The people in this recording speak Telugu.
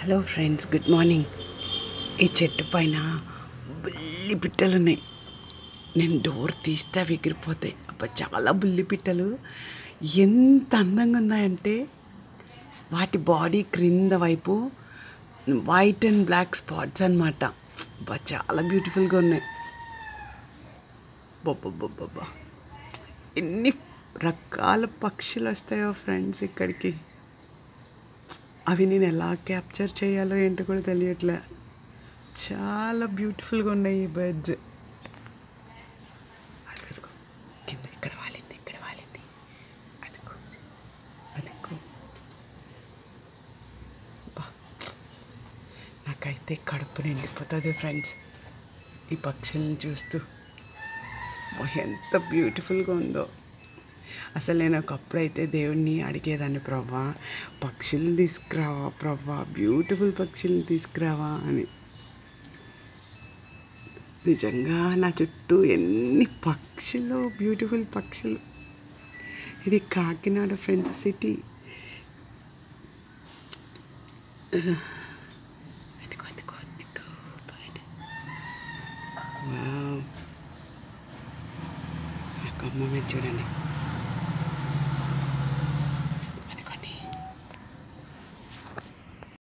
Hello friends, good morning. ఈ చెట్టు పైన బుల్లి పిట్టలు ఉన్నాయి. నేను డోర్ తీస్తే అవి ఎగిరిపోతాయి. అబ్బా, చాలా బుల్లి పిట్టలు. ఎంత అందంగా ఉన్నాయంటే వాటి బాడీ క్రింద వైపు వైట్ అండ్ బ్లాక్ స్పాట్స్ అన్నమాట. అబ్బా, చాలా బ్యూటిఫుల్గా ఉన్నాయి. బొబ్బబ్బబ్బబ్బా, ఎన్ని రకాల పక్షులు వస్తాయో ఫ్రెండ్స్ ఇక్కడికి. అవి నేను ఎలా క్యాప్చర్ చేయాలో ఏంటో కూడా తెలియట్లే. చాలా బ్యూటిఫుల్గా ఉన్నాయి ఈ బర్డ్స్. అదిగో కింద ఇక్కడ వాలింది, అదిగో అదిగో. నాకైతే కడుపు నిండిపోతుంది ఫ్రెండ్స్ ఈ పక్షులను చూస్తూ. ఎంత బ్యూటిఫుల్గా ఉందో. అసలు నేను ఒకప్పుడైతే దేవుణ్ణి అడిగేదాన్ని, ప్రభా పక్షులను తీసుకురావా, ప్రభా బ్యూటిఫుల్ పక్షులను తీసుకురావా అని. నిజంగా నా చుట్టూ ఎన్ని పక్షులు, బ్యూటిఫుల్ పక్షులు. ఇది కాకినాడ ఫ్రెండ్స్ సిటీ. అదిగో అదిగో అదిగో బయట. వావ్, నా కొమ్మ మీద చూడండి.